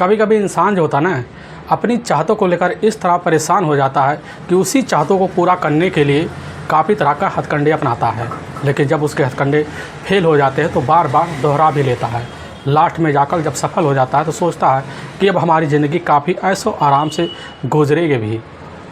कभी कभी इंसान जो होता है ना, अपनी चाहतों को लेकर इस तरह परेशान हो जाता है कि उसी चाहतों को पूरा करने के लिए काफ़ी तरह का हथकंडे अपनाता है। लेकिन जब उसके हथकंडे फेल हो जाते हैं तो बार बार दोहरा भी लेता है। लास्ट में जाकर जब सफल हो जाता है तो सोचता है कि अब हमारी ज़िंदगी काफ़ी ऐशो आराम से गुजरेगी भी।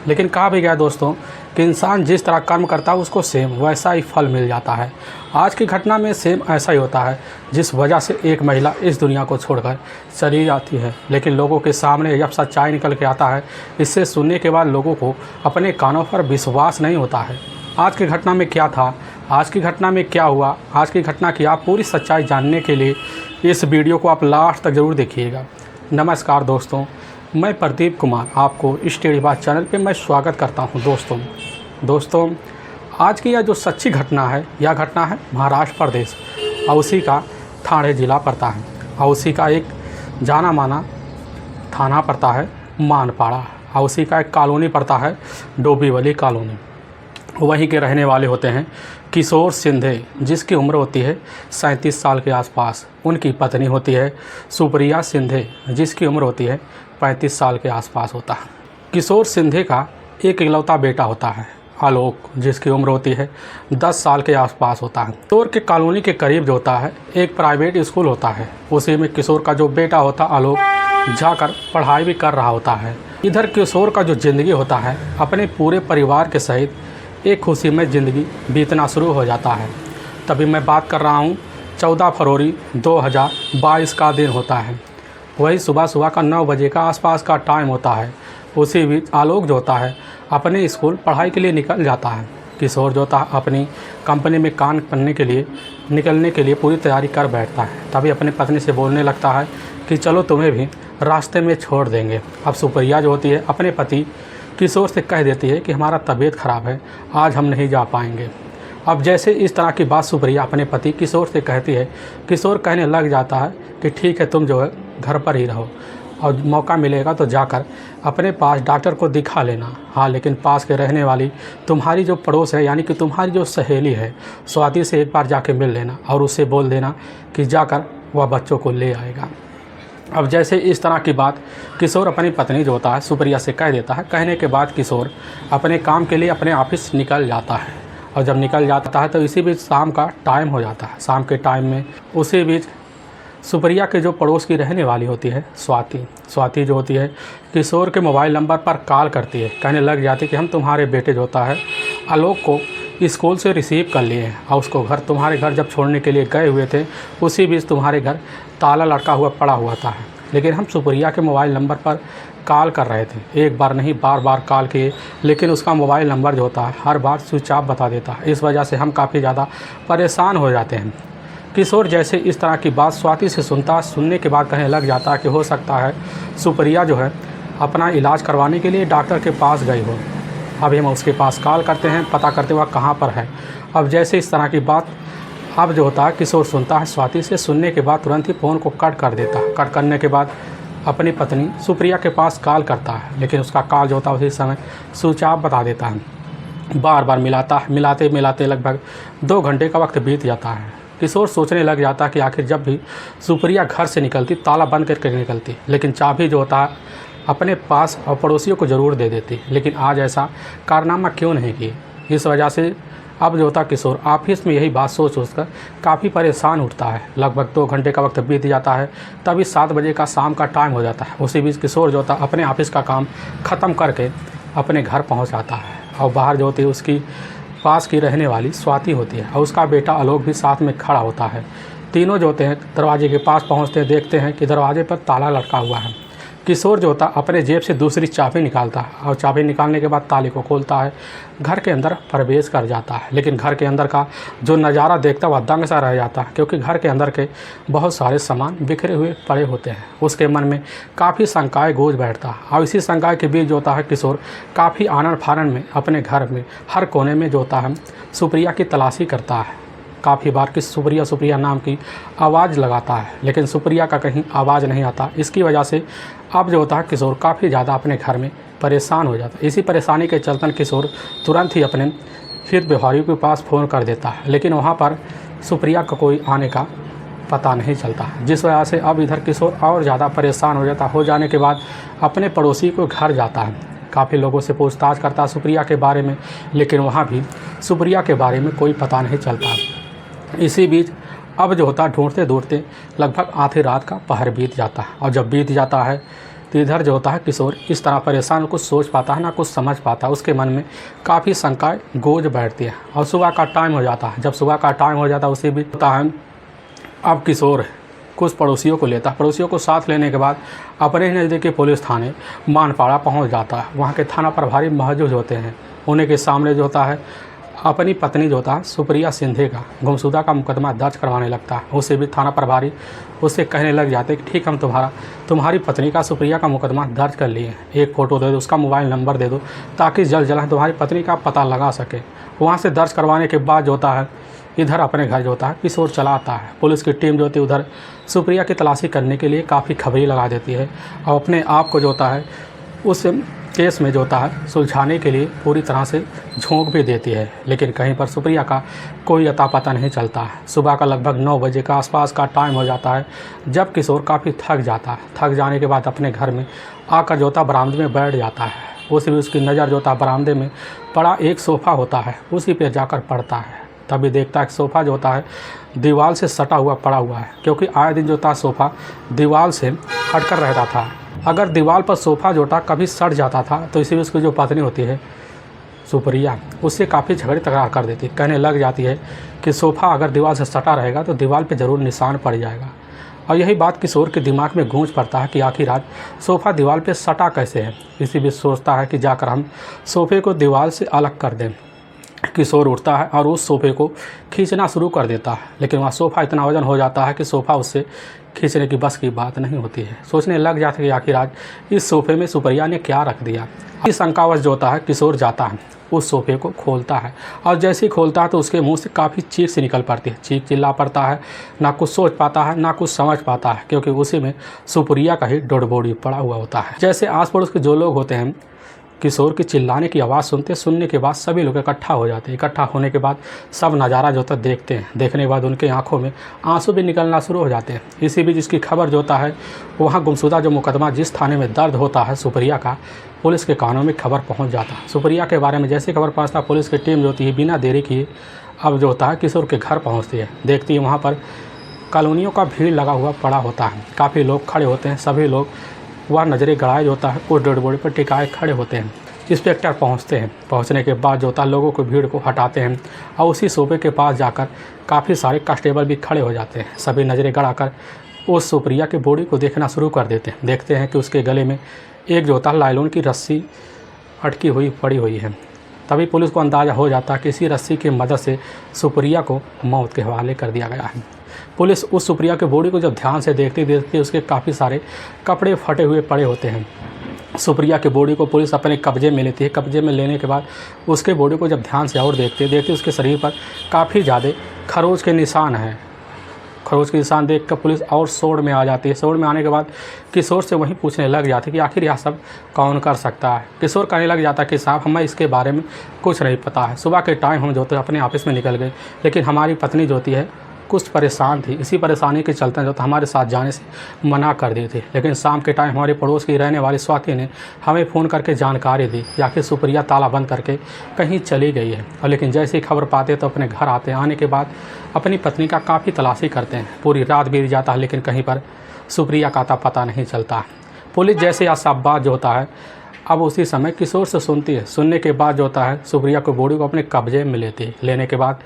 लेकिन कहा भी गया दोस्तों कि इंसान जिस तरह कर्म करता है उसको सेम वैसा ही फल मिल जाता है। आज की घटना में सेम ऐसा ही होता है, जिस वजह से एक महिला इस दुनिया को छोड़कर चली जाती है। लेकिन लोगों के सामने जब सच्चाई निकल के आता है, इससे सुनने के बाद लोगों को अपने कानों पर विश्वास नहीं होता है। आज की घटना में क्या था, आज की घटना में क्या हुआ, आज की घटना की आप पूरी सच्चाई जानने के लिए इस वीडियो को आप लास्ट तक ज़रूर देखिएगा। नमस्कार दोस्तों, मैं प्रदीप कुमार आपको स्टडी बात चैनल पे मैं स्वागत करता हूं। दोस्तों आज की यह जो सच्ची घटना है, यह घटना है महाराष्ट्र प्रदेश औसी का ठाणे ज़िला पड़ता है। औसी का एक जाना माना थाना पड़ता है मानपाड़ा। औसी का एक कॉलोनी पड़ता है डोंबिवली कॉलोनी। वहीं के रहने वाले होते हैं किशोर सिंधे, जिसकी उम्र होती है 37 साल के आसपास। उनकी पत्नी होती है सुप्रिया सिंधे, जिसकी उम्र होती है 35 साल के आसपास होता है। किशोर सिंधे का एक इकलौता बेटा होता है आलोक, जिसकी उम्र होती है 10 साल के आसपास होता है। किशोर के कॉलोनी के करीब जो होता है एक प्राइवेट स्कूल होता है, उसी में किशोर का जो बेटा होता है आलोक जाकर पढ़ाई भी कर रहा होता है। इधर किशोर का जो ज़िंदगी होता है अपने पूरे परिवार के सहित एक खुशी में ज़िंदगी बीतना शुरू हो जाता है। तभी मैं बात कर रहा हूँ 14 फरवरी 2022 का दिन होता है। वही सुबह का 9 बजे का आसपास का टाइम होता है। उसी बीच आलोक जो होता है अपने स्कूल पढ़ाई के लिए निकल जाता है। किशोर जो होता है अपनी कंपनी में काम करने के लिए निकलने के लिए पूरी तैयारी कर बैठता है। तभी अपनी पत्नी से बोलने लगता है कि चलो तुम्हें भी रास्ते में छोड़ देंगे। अब सुप्रिया जो होती है अपने पति किशोर से कह देती है कि हमारा तबीयत ख़राब है, आज हम नहीं जा पाएंगे। अब जैसे इस तरह की बात सुप्रिया अपने पति किशोर से कहती है, किशोर कहने लग जाता है कि ठीक है, तुम जो है घर पर ही रहो और मौका मिलेगा तो जाकर अपने पास डॉक्टर को दिखा लेना। हाँ, लेकिन पास के रहने वाली तुम्हारी जो पड़ोस है, यानी कि तुम्हारी जो सहेली है स्वाति से एक बार जाके मिल लेना और उससे बोल देना कि जाकर वह बच्चों को ले आएगा। अब जैसे इस तरह की बात किशोर अपनी पत्नी जो होता है सुप्रिया से कह देता है। कहने के बाद किशोर अपने काम के लिए अपने ऑफिस निकल जाता है। और जब निकल जाता है तो इसी बीच शाम का टाइम हो जाता है। शाम के टाइम में उसी बीच सुप्रिया के जो पड़ोस की रहने वाली होती है स्वाति जो होती है किशोर के मोबाइल नंबर पर कॉल करती है। कहने लग जाती है कि हम तुम्हारे बेटे जो होता है आलोक को स्कूल से रिसीव कर लिए हैं और उसको तुम्हारे घर जब छोड़ने के लिए गए हुए थे, उसी बीच तुम्हारे घर ताला लटका हुआ पड़ा हुआ था। लेकिन हम सुप्रिया के मोबाइल नंबर पर कॉल कर रहे थे, एक बार नहीं बार बार कॉल किए, लेकिन उसका मोबाइल नंबर जो होता है हर बार स्विच ऑफ बता देता है। इस वजह से हम काफ़ी ज़्यादा परेशान हो जाते हैं। किशोर जैसे इस तरह की बात स्वाति से सुनने के बाद कहने लग जाता है कि हो सकता है सुप्रिया जो है अपना इलाज करवाने के लिए डॉक्टर के पास गई हो। अभी हम उसके पास कॉल करते हैं, पता करते हुआ कहाँ पर है। अब जैसे इस तरह की बात अब जो होता है किशोर सुनता है स्वाति से, सुनने के बाद तुरंत ही फ़ोन को कट कर देता है। कट करने के बाद अपनी पत्नी सुप्रिया के पास कॉल करता है, लेकिन उसका कॉल जो होता है उसी समय स्विच ऑफ बता देता है। बार बार मिलाते लगभग 2 घंटे का वक्त बीत जाता है। किशोर सोचने लग जाता है कि आखिर जब भी सुप्रिया घर से निकलती ताला बंद करके निकलती, लेकिन चाबी जो होता है अपने पास और पड़ोसियों को ज़रूर दे देती, लेकिन आज ऐसा कारनामा क्यों नहीं किए। इस वजह से अब जो होता किशोर ऑफिस में यही बात सोचकर काफ़ी परेशान उठता है। लगभग 2 घंटे का वक्त बीत जाता है। तभी 7 बजे का शाम का टाइम हो जाता है। उसी बीच किशोर जो होता अपने ऑफिस का काम ख़त्म करके अपने घर पहुंच जाता है और बाहर जो होती है उसकी पास की रहने वाली स्वाति होती है और उसका बेटा आलोक भी साथ में खड़ा होता है। तीनों जो होते हैं दरवाजे के पास पहुंचते हैं, देखते हैं कि दरवाजे पर ताला लटका हुआ है। किशोर जो होता अपने जेब से दूसरी चाबी निकालता है और चाबी निकालने के बाद ताले को खोलता है, घर के अंदर प्रवेश कर जाता है। लेकिन घर के अंदर का जो नज़ारा देखता हुआ दंग सा रह जाता है, क्योंकि घर के अंदर के बहुत सारे सामान बिखरे हुए पड़े होते हैं। उसके मन में काफ़ी शंकाएँ गूंज बैठता है और इसी शंका के बीच जो होता है किशोर काफ़ी आनन फानन में अपने घर में हर कोने में जो होता है सुप्रिया की तलाशी करता है। काफ़ी बार कि सुप्रिया नाम की आवाज़ लगाता है, लेकिन सुप्रिया का कहीं आवाज़ नहीं आता। इसकी वजह से अब जो होता है किशोर काफ़ी ज़्यादा अपने घर में परेशान हो जाता है। इसी परेशानी के चलते किशोर तुरंत ही अपने हित व्यवहारियों के पास फ़ोन कर देता है, लेकिन वहाँ पर सुप्रिया का कोई आने का पता नहीं चलता, जिस वजह से अब इधर किशोर और ज़्यादा परेशान हो जाने के बाद अपने पड़ोसी को घर जाता है। काफ़ी लोगों से पूछताछ करता है सुप्रिया के बारे में, लेकिन वहाँ भी सुप्रिया के बारे में कोई पता नहीं चलता। इसी बीच अब जो होता है ढूंढते ढूंढते लगभग आधी रात का पहर बीत जाता है, और जब बीत जाता है तो इधर जो होता है किशोर इस तरह परेशान, कुछ सोच पाता है ना कुछ समझ पाता है। उसके मन में काफ़ी शंकाएँ गूंज बैठती है और सुबह का टाइम हो जाता है। जब सुबह का टाइम हो जाता है उसी बीच होता है अब किशोर कुछ पड़ोसियों को लेता है। पड़ोसियों को साथ लेने के बाद अपने नज़दीकी पुलिस थाने मानपाड़ा पहुंच जाता है। वहां के थाना प्रभारी मौजूद होते हैं। उन्हीं के सामने जो होता है अपनी पत्नी जो होता है सुप्रिया सिंधे का गुमशुदा का मुकदमा दर्ज करवाने लगता है। उसे भी थाना प्रभारी उससे कहने लग जाते कि ठीक हम तुम्हारी पत्नी का सुप्रिया का मुकदमा दर्ज कर लिए, एक फ़ोटो दे दो, उसका मोबाइल नंबर दे दो ताकि जल्द जल्द तुम्हारी पत्नी का पता लगा सके। वहाँ से दर्ज करवाने के बाद जो होता है इधर अपने घर जो होता है किशोर चला आता है। पुलिस की टीम जो होती है उधर सुप्रिया की तलाशी करने के लिए काफ़ी खबरी लगा देती है और अपने आप को जो होता है उस केस में जो होता है सुलझाने के लिए पूरी तरह से झोंक भी देती है। लेकिन कहीं पर सुप्रिया का कोई अता पता नहीं चलता है। सुबह का लगभग 9 बजे का आसपास का टाइम हो जाता है जब किशोर काफ़ी थक जाता है। थक जाने के बाद अपने घर में आकर जो होता बरामदे में बैठ जाता है। उसी भी उसकी नज़र जो होता बरामदे में पड़ा एक सोफ़ा होता है, उसी पर जाकर पड़ता है। तभी देखता है कि सोफ़ा जो होता है दीवार से सटा हुआ पड़ा हुआ है, क्योंकि आए दिन जो होता सोफ़ा दीवार से हटकर रहता था। अगर दीवार पर सोफ़ा जो होता कभी सट जाता था तो इसी उसकी जो पत्नी होती है सुप्रिया उससे काफ़ी झगड़े तकरार कर देती, कहने लग जाती है कि सोफ़ा अगर दीवार से सटा रहेगा तो दीवार पे ज़रूर निशान पड़ जाएगा। और यही बात किशोर के दिमाग में गूंज पड़ता है कि आखिर आज सोफ़ा दीवार पे सटा कैसे है। इसी बीच सोचता है कि जाकर हम सोफ़े को दीवार से अलग कर दें। किशोर उठता है और उस सोफ़े को खींचना शुरू कर देता है, लेकिन वह सोफ़ा इतना वजन हो जाता है कि सोफ़ा उससे खींचने की बस की बात नहीं होती है। सोचने लग जाता है कि आखिर आज इस सोफ़े में सुप्रिया ने क्या रख दिया। इस शंकावश जो होता है किशोर जाता है उस सोफ़े को खोलता है, और जैसे ही खोलता है तो उसके मुंह से काफ़ी चीख सी निकल पड़ती है। चीख चिल्ला पड़ता है, ना कुछ सोच पाता है ना कुछ समझ पाता है, क्योंकि उसी में सुप्रिया का ही डेड बॉडी पड़ा हुआ होता है। जैसे आस पड़ोस के जो लोग होते हैं किशोर की चिल्लाने की आवाज़ सुनने के बाद सभी लोग इकट्ठा हो जाते हैं। इकट्ठा होने के बाद सब नज़ारा जो होता है देखते हैं। देखने के बाद उनके आंखों में आंसू भी निकलना शुरू हो जाते हैं। इसी बीच इसकी खबर जो होता है वहाँ गुमशुदा जो मुकदमा जिस थाने में दर्ज होता है सुप्रिया का, पुलिस के कानों में खबर पहुँच जाता है। सुप्रिया के बारे में जैसे खबर पहुँचता पुलिस की टीम जो होती है बिना देरी किए अब जो होता है किशोर के घर पहुँचती है। देखती है वहाँ पर कॉलोनियों का भीड़ लगा हुआ पड़ा होता है, काफ़ी लोग खड़े होते हैं। सभी लोग वह नज़रें गड़ाए जो होता है उस डेड बॉडी पर टिकाए खड़े होते हैं। इंस्पेक्टर पहुंचते हैं। पहुंचने के बाद जो होता है लोगों को भीड़ को हटाते हैं और उसी सोफे के पास जाकर काफ़ी सारे कांस्टेबल भी खड़े हो जाते हैं। सभी नज़रें गड़ाकर उस सुप्रिया के बॉडी को देखना शुरू कर देते हैं। देखते हैं कि उसके गले में एक जो होता है लाइलॉन की रस्सी अटकी हुई पड़ी हुई है। तभी पुलिस को अंदाज़ा हो जाता है कि इसी रस्सी की मदद से सुप्रिया को मौत के हवाले कर दिया गया है। पुलिस उस सुप्रिया के बॉडी को जब ध्यान से देखती उसके काफ़ी सारे कपड़े फटे हुए पड़े होते हैं। सुप्रिया के बॉडी को पुलिस अपने कब्जे में लेती है। कब्जे में लेने के बाद उसके बॉडी को जब ध्यान से और देखती उसके शरीर पर काफ़ी ज़्यादा खरोच के निशान हैं। खरोच के निशान देख कर पुलिस और शोर में आ जाती है। शोर में आने के बाद किशोर से वहीं पूछने लग जाती है कि आखिर यह सब कौन कर सकता है। किशोर कहने लग जाता है कि साहब हमें इसके बारे में कुछ नहीं पता है। सुबह के टाइम हम जो थे अपने ऑफिस में निकल गए, लेकिन हमारी पत्नी जो होती है कुछ परेशान थी। इसी परेशानी के चलते जो हमारे साथ जाने से मना कर दिए थे। लेकिन शाम के टाइम हमारे पड़ोस की रहने वाली स्वाति ने हमें फ़ोन करके जानकारी दी कि आखिर सुप्रिया ताला बंद करके कहीं चली गई है। और लेकिन जैसे ही खबर पाते तो अपने घर आते हैं। आने के बाद अपनी पत्नी का काफ़ी तलाशी करते हैं। पूरी रात बीत जाता है, लेकिन कहीं पर सुप्रिया का पता नहीं चलता। पुलिस जैसे असाबाद जो होता है अब उसी समय किशोर से सुनती है। सुनने के बाद जो होता है सुप्रिया को बॉडी को अपने कब्जे में लेती है। लेने के बाद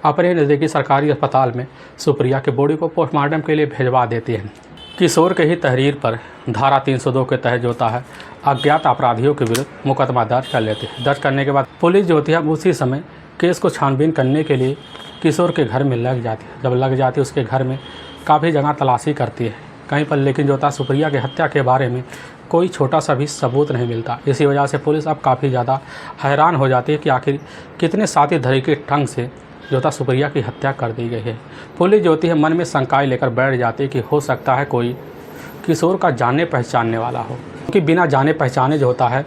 अपने नज़दीकी सरकारी अस्पताल में सुप्रिया के बॉडी को पोस्टमार्टम के लिए भेजवा देती है। किशोर के ही तहरीर पर धारा 302 के तहत जो होता है अज्ञात अपराधियों के विरुद्ध मुकदमा दर्ज कर लेती है। दर्ज करने के बाद पुलिस जो होती है उसी समय केस को छानबीन करने के लिए किशोर के घर में लग जाती है। जब लग जाती है उसके घर में काफ़ी जगह तलाशी करती है कहीं पर, लेकिन जो होता है सुप्रिया की हत्या के बारे में कोई छोटा सा भी सबूत नहीं मिलता। इसी वजह से पुलिस अब काफ़ी ज़्यादा हैरान हो जाती है कि आखिर कितने साथी तरीके ढंग से जो था सुप्रिया की हत्या कर दी गई है। पुलिस जो होती है मन में शंकाएं लेकर बैठ जाती है कि हो सकता है कोई किशोर का जाने पहचानने वाला हो, क्योंकि बिना जाने पहचाने जो होता है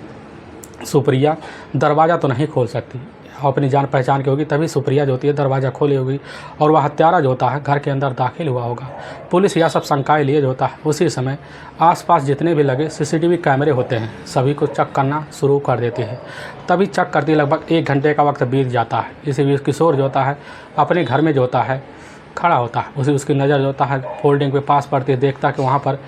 सुप्रिया दरवाज़ा तो नहीं खोल सकती। और अपनी जान पहचान की होगी, तभी सुप्रिया जो होती है दरवाज़ा खोली होगी और वह हत्यारा जो होता है घर के अंदर दाखिल हुआ होगा। पुलिस यह सब शंकाएं लिए जो होता है उसी समय आसपास जितने भी लगे सीसीटीवी कैमरे होते हैं सभी को चेक करना शुरू कर देती है। तभी चेक करती लगभग 1 घंटे का वक्त बीत जाता है। इसी बीच किशोर जो होता है अपने घर में जो होता है खड़ा होता है। उसकी नज़र जो होता है फोल्डिंग पे पास पड़ती है, देखता कि वहाँ पर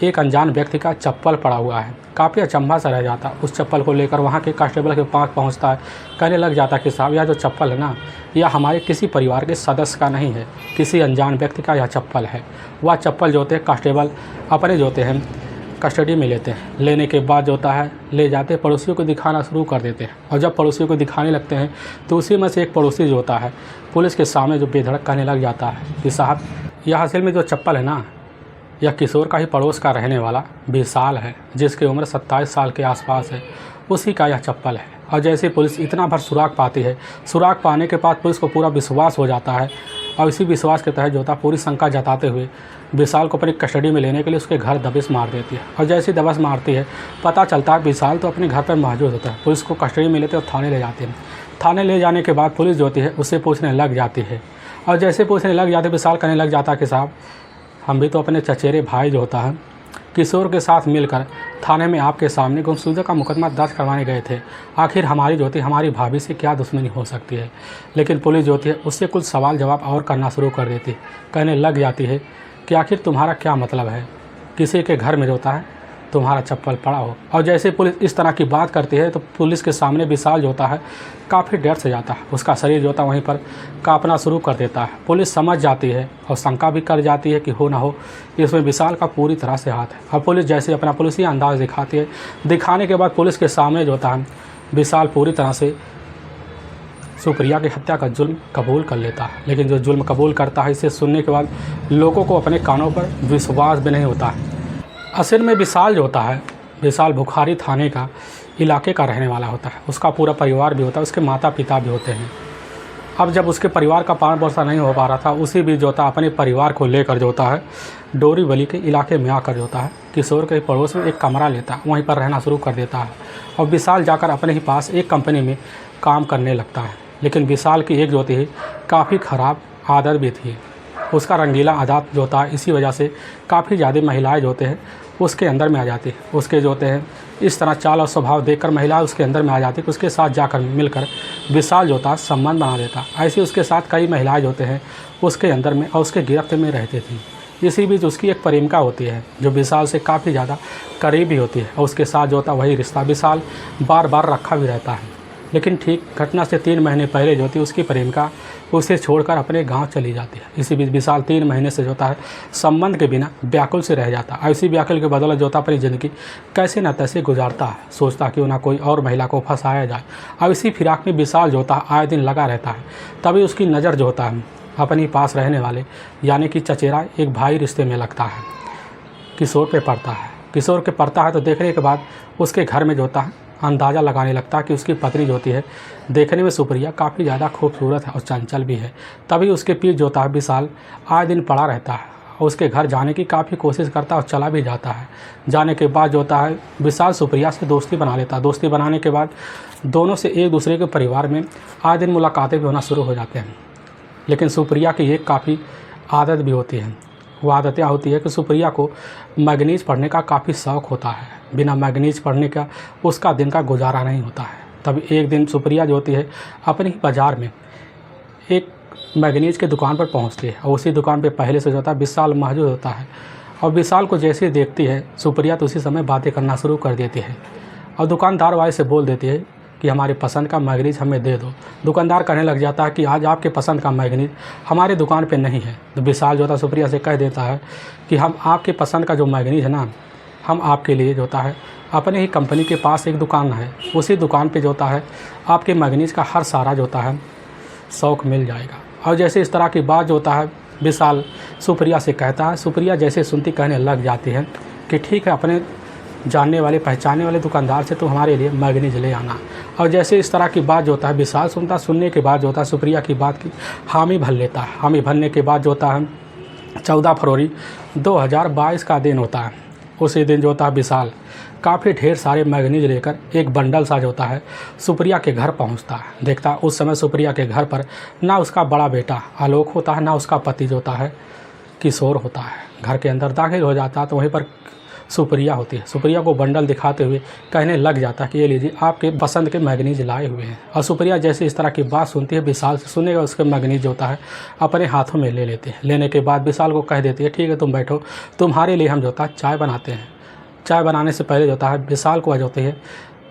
एक अनजान व्यक्ति का चप्पल पड़ा हुआ है। काफ़ी अचंभा सा रह जाता। उस चप्पल को लेकर वहाँ के कांस्टेबल के पास पहुँचता है। कहने लग जाता कि साहब यह जो चप्पल है ना, यह हमारे किसी परिवार के सदस्य का नहीं है, किसी अनजान व्यक्ति का यह चप्पल है। वह चप्पल जो होते हैं कांस्टेबल अपने जो होते हैं कस्टडी में लेते हैं। लेने के बाद जो होता है ले जाते पड़ोसियों को दिखाना शुरू कर देते हैं। और जब पड़ोसियों को दिखाने लगते हैं तो उसी में से एक पड़ोसी जो होता है पुलिस के सामने जो बेधड़क कहने लग जाता है कि साहब यह असल में जो चप्पल है ना, यह किशोर का ही पड़ोस का रहने वाला विशाल है, जिसकी उम्र 27 साल के आसपास है, उसी का यह चप्पल है। और जैसे पुलिस इतना भर सुराग पाती है, सुराग पाने के बाद पुलिस को पूरा विश्वास हो जाता है और इसी विश्वास के तहत जो होता है पूरी शंका जताते हुए विशाल को अपनी कस्टडी में लेने के लिए उसके घर दबिश मार देती है। और जैसी दबिश मारती है पता चलता है विशाल तो अपने घर पर मौजूद होता है। पुलिस को कस्टडी में लेते और थाने ले जाते हैं। थाने ले जाने के बाद पुलिस जो होती है उससे पूछने लग जाती है। और जैसे पूछने लग जाते विशाल कहने लग जाता कि साहब हम भी तो अपने चचेरे भाई जो होता है किशोर के साथ मिलकर थाने में आपके सामने गुमशुदगी का मुकदमा दर्ज करवाने गए थे। आखिर हमारी जो होती है हमारी भाभी से क्या दुश्मनी हो सकती है। लेकिन पुलिस जो होती है उससे कुछ सवाल जवाब और करना शुरू कर देती है। कहने लग जाती है कि आखिर तुम्हारा क्या मतलब है किसी के घर में जो होता है तुम्हारा चप्पल पड़ा हो। और जैसे पुलिस इस तरह की बात करती है तो पुलिस के सामने विशाल जो होता है काफ़ी डर से जाता है। उसका शरीर जो होता है वहीं पर कांपना शुरू कर देता है। पुलिस समझ जाती है और शंका भी कर जाती है कि हो ना हो इसमें विशाल का पूरी तरह से हाथ है। और पुलिस जैसे अपना पुलिसी अंदाज़ दिखाती है, दिखाने के बाद पुलिस के सामने जो होता है विशाल पूरी तरह से सुप्रिया की हत्या का जुल्म कबूल कर लेता है। लेकिन जो जुल्म कबूल करता है इसे सुनने के बाद लोगों को अपने कानों पर विश्वास भी नहीं होता है। असल में विशाल जो होता है विशाल बुखारी थाने का इलाके का रहने वाला होता है। उसका पूरा परिवार भी होता है, उसके माता पिता भी होते हैं। अब जब उसके परिवार का पालन पोषण नहीं हो पा रहा था उसी बीच जो होता है अपने परिवार को लेकर जो होता है डोरीवली के इलाके में आकर जो होता है किशोर के पड़ोस में एक कमरा लेता है, वहीं पर रहना शुरू कर देता है। और विशाल जाकर अपने ही पास एक कंपनी में काम करने लगता है। लेकिन विशाल की एक जो होती है काफ़ी ख़राब आदत भी थी। उसका रंगीला आदत जो होता है इसी वजह से काफ़ी ज़्यादा महिलाएं जो होते हैं उसके अंदर में आ जाती है। उसके जो होते हैं इस तरह चाल और स्वभाव देखकर महिलाएं उसके अंदर में आ जाती है। उसके साथ जाकर मिलकर विशाल जो होता है संबंध बना देता। ऐसे उसके साथ कई महिलाएं जो होते हैं उसके अंदर में और उसके गिरफ्त में रहती थी। इसी बीच उसकी एक प्रेमिका होती है जो विशाल से काफ़ी ज़्यादा करीबी होती है और उसके साथ जो होता है वही रिश्ता विशाल बार बार रखा भी रहता है। लेकिन ठीक घटना से 3 महीने पहले जो होती है उसकी प्रेमिका उसे छोड़कर अपने गांव चली जाती है। इसी बीच विशाल 3 महीने से जो होता है संबंध के बिना व्याकुल से रह जाता है। इसी व्याकुल के बदौलत जो होता है अपनी ज़िंदगी कैसे न तैसे गुजारता है, सोचता क्यों ना कोई और महिला को फंसाया जाए। अब इसी फिराक में विशाल जो होता है आए दिन लगा रहता है। तभी उसकी नज़र जो होता है अपनी पास रहने वाले यानी कि चचेरा एक भाई रिश्ते में लगता है, किशोर पे पड़ता है। किशोर के पड़ता है तो देखने के बाद उसके घर में जो होता है अंदाज़ा लगाने लगता है कि उसकी पत्नी जो होती है देखने में सुप्रिया काफ़ी ज़्यादा खूबसूरत है और चंचल भी है। तभी उसके पीछे जो होता है विशाल आए दिन पड़ा रहता है और उसके घर जाने की काफ़ी कोशिश करता है और चला भी जाता है। जाने के बाद जो होता है विशाल सुप्रिया से दोस्ती बना लेता है। दोस्ती बनाने के बाद दोनों से एक दूसरे के परिवार में आए दिन मुलाकातें भी होना शुरू हो जाते हैं। लेकिन सुप्रिया की एक काफ़ी आदत भी होती है। वो आदत क्या होती है कि सुप्रिया को मैगनीज पढ़ने का काफ़ी शौक़ होता है। बिना मैगनीज पढ़ने का उसका दिन का गुजारा नहीं होता है। तब एक दिन सुप्रिया जो होती है अपनी बाज़ार में एक मैगनीज के दुकान पर पहुंचती है और उसी दुकान पे पहले से जो होता है विशाल मौजूद होता है। और विशाल को जैसे ही देखती है सुप्रिया तो उसी समय बातें करना शुरू कर देती है और दुकानदार वाले से बोल देती है कि हमारे पसंद का मैगनीज हमें दे दो। दुकानदार कहने लग जाता है कि आज आपके पसंद का मैगनीज हमारे दुकान पे नहीं है। तो विशाल जो होता है सुप्रिया से कह देता है कि हम आपके पसंद का जो मैगनीज है ना, हम आपके लिए जो होता है अपने ही कंपनी के पास एक दुकान है, उसी दुकान पे जो होता है आपके मैगनीज का हर सारा जो होता है शौक़ मिल जाएगा। और जैसे इस तरह की बात जो होता है विशाल सुप्रिया से कहता है। सुप्रिया जैसे सुनती कहने लग जाती है कि ठीक है, अपने जानने वाले पहचानने वाले दुकानदार से तो हमारे लिए मैगनीज ले आना। और जैसे इस तरह की बात जो होता है विशाल सुनता, सुनने के बाद जो होता है सुप्रिया की बात की हामी भर लेता है। हामी भरने के बाद जो होता है 14 फरवरी 2022 का दिन होता है। उसी दिन जो होता है विशाल काफ़ी ढेर सारे मैगनीज लेकर एक बंडल सा जो होता है सुप्रिया के घर पहुंचता है। देखता उस समय सुप्रिया के घर पर ना उसका बड़ा बेटा आलोक होता है, ना उसका पति जो होता है किशोर होता है। घर के अंदर दाखिल हो जाता है तो वहीं पर सुप्रिया होती है। सुप्रिया को बंडल दिखाते हुए कहने लग जाता है कि ये लीजिए आपके पसंद के मैगनीज लाए हुए हैं। और सुप्रिया जैसे इस तरह की बात सुनती है, विशाल से सुनेगा उसके मैगनीज जो होता है अपने हाथों में ले लेते हैं। लेने के बाद विशाल को कह देती है ठीक है तुम बैठो, तुम्हारे लिए हम जो होता है चाय बनाते हैं। चाय बनाने से पहले जो होता है विशाल को जो होती है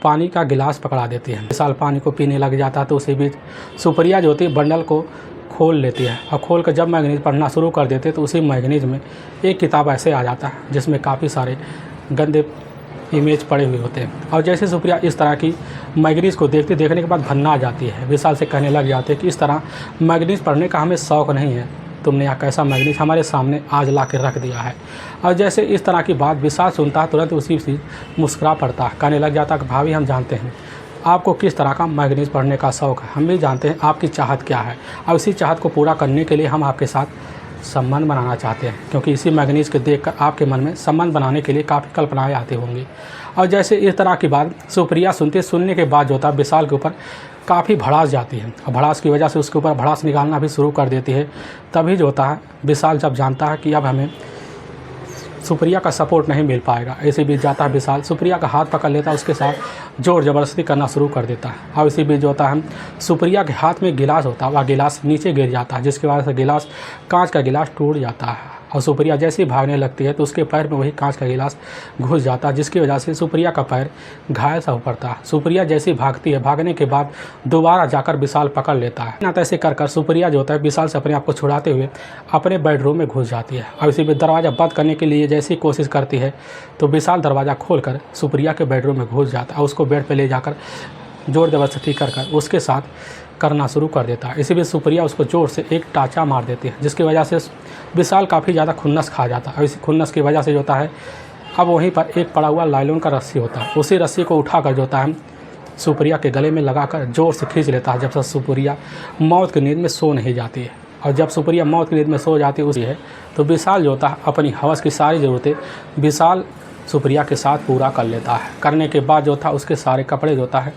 पानी का गिलास पकड़ा देती है। विशाल पानी को पीने लग जाता है तो उसी बीच सुप्रिया जो होती है बंडल को खोल लेती है और खोल कर जब मैगनीज पढ़ना शुरू कर देते हैं तो उसी मैगनीज में एक किताब ऐसे आ जाता है जिसमें काफ़ी सारे गंदे इमेज पड़े हुए होते हैं। और जैसे सुप्रिया इस तरह की मैगनीज को देखने के बाद भन्ना आ जाती है। विशाल से कहने लग जाते हैं कि इस तरह मैगनीज पढ़ने का हमें शौक़ नहीं है, तुमने यहाँ कैसा मैगनीज हमारे सामने आज ला के रख दिया है। और जैसे इस तरह की बात विशाल सुनता है तुरंत उसी से मुस्कुरा पड़ता है, कहने लग जाता है कि भाभी हम जानते हैं आपको किस तरह का मैगनीज पढ़ने का शौक़ है, हम भी जानते हैं आपकी चाहत क्या है। और इसी चाहत को पूरा करने के लिए हम आपके साथ संबंध बनाना चाहते हैं, क्योंकि इसी मैगनीज के देखकर आपके मन में संबंध बनाने के लिए काफ़ी कल्पनाएं आती होंगी। और जैसे इस तरह की बात सुप्रिया सुनने के बाद जो होता है विशाल के ऊपर काफ़ी भड़ास जाती है और भड़ास की वजह से उसके ऊपर भड़ास निकालना भी शुरू कर देती है। तभी जो होता है विशाल जब जानता है कि अब हमें सुप्रिया का सपोर्ट नहीं मिल पाएगा, इसी बीच जाता है विशाल सुप्रिया का हाथ पकड़ लेता है, उसके साथ जोर ज़बरदस्ती करना शुरू कर देता है। और इसी बीच जो होता है सुप्रिया के हाथ में गिलास होता है, वह गिलास नीचे गिर जाता है जिसकी वजह से गिलास कांच का गिलास टूट जाता है। और सुप्रिया जैसे ही भागने लगती है तो उसके पैर में वही कांच का गिलास घुस जाता है जिसकी वजह से सुप्रिया का पैर घायल सा हो पड़ता है। सुप्रिया जैसे ही भागती है, भागने के बाद दोबारा जाकर विशाल पकड़ लेता है। ना तैसे कर सुप्रिया जो होता है विशाल से अपने आप को छुड़ाते हुए अपने बेडरूम में घुस जाती है। और इसी में दरवाज़ा बंद करने के लिए जैसी कोशिश करती है तो विशाल दरवाज़ा खोलकर सुप्रिया के बेडरूम में घुस जाता है, उसको बेड पर ले जाकर जोर ज़बरदस्ती कर उसके साथ करना शुरू कर देता है। इसी बीच सुप्रिया उसको जोर से एक टाँचा मार देती है जिसकी वजह से विशाल काफ़ी ज़्यादा खुन्नस खा जाता है। और इसी खुन्नस की वजह से जो होता है अब वहीं पर एक पड़ा हुआ लाइलॉन का रस्सी होता है, उसी रस्सी को उठाकर जो होता है सुप्रिया के गले में लगाकर जोर से खींच लेता है जब तक सुप्रिया मौत की नींद में सो नहीं जाती है। और जब सुप्रिया मौत की नींद में सो जाती है तो विशाल जो होता है अपनी हवस की सारी ज़रूरतें विशाल सुप्रिया के साथ पूरा कर लेता है। करने के बाद जो था उसके सारे कपड़े जो होता है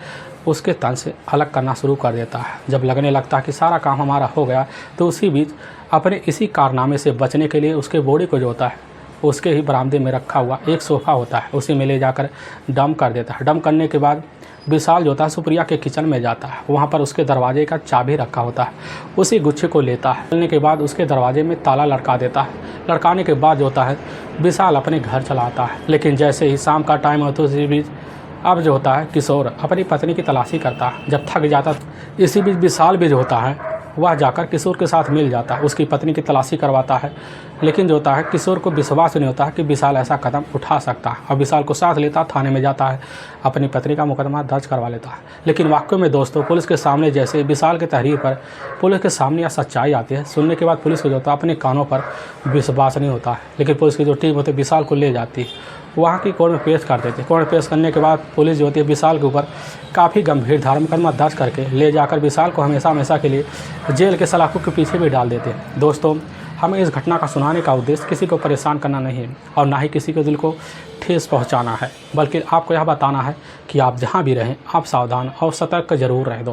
उसके तन से अलग करना शुरू कर देता है। जब लगने लगता है कि सारा काम हमारा हो गया तो उसी बीच अपने इसी कारनामे से बचने के लिए उसके बॉडी को जो होता है उसके ही बरामदे में रखा हुआ एक सोफ़ा होता है उसी में ले जाकर डंप कर देता है। डंप करने के बाद विशाल जो होता है सुप्रिया के किचन में जाता है, वहाँ पर उसके दरवाजे का चाबी रखा होता है, उसी गुच्छे को लेता है। लेने के बाद उसके दरवाजे में ताला लटका देता है। लटकाने के बाद जो होता है विशाल अपने घर चला आता है। लेकिन जैसे ही शाम का टाइम होता है उसी बीच अब जो होता है किशोर अपनी पत्नी की तलाशी करता है। जब थक जाता इसी बीच विशाल भी जो होता है वह जाकर किशोर के साथ मिल जाता है, उसकी पत्नी की तलाशी करवाता है। लेकिन जो होता है किशोर को विश्वास नहीं होता है कि विशाल ऐसा कदम उठा सकता है और विशाल को साथ लेता थाने में जाता है, अपनी पत्नी का मुकदमा दर्ज करवा लेता है। लेकिन वाकई में दोस्तों पुलिस के सामने जैसे विशाल के तहरीर पर पुलिस के सामने यह सच्चाई आती है, सुनने के बाद पुलिस को जो होता है अपने कानों पर विश्वास नहीं होता है। लेकिन पुलिस की जो टीम होती है विशाल को ले जाती है, वहाँ की कोर्ट में पेश कर देते हैं। कोर्ट में पेश करने के बाद पुलिस जो होती है विशाल के ऊपर काफ़ी गंभीर धारा मुकदमा दर्ज करके ले जाकर विशाल को हमेशा के लिए जेल के सलाखों के पीछे भी डाल देते हैं। दोस्तों हमें इस घटना का सुनाने का उद्देश्य किसी को परेशान करना नहीं है और ना ही किसी के दिल को ठेस पहुंचाना है, बल्कि आपको यह बताना है कि आप जहां भी रहें आप सावधान और सतर्क ज़रूर रहें।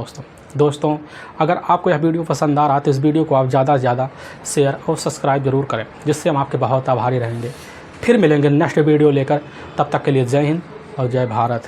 दोस्तों अगर आपको यह वीडियो पसंद आ रहा है तो इस वीडियो को आप ज़्यादा से ज़्यादा शेयर और सब्सक्राइब ज़रूर करें, जिससे हम आपके बहुत आभारी रहेंगे। फिर मिलेंगे नेक्स्ट वीडियो लेकर, तब तक के लिए जय हिंद और जय भारत।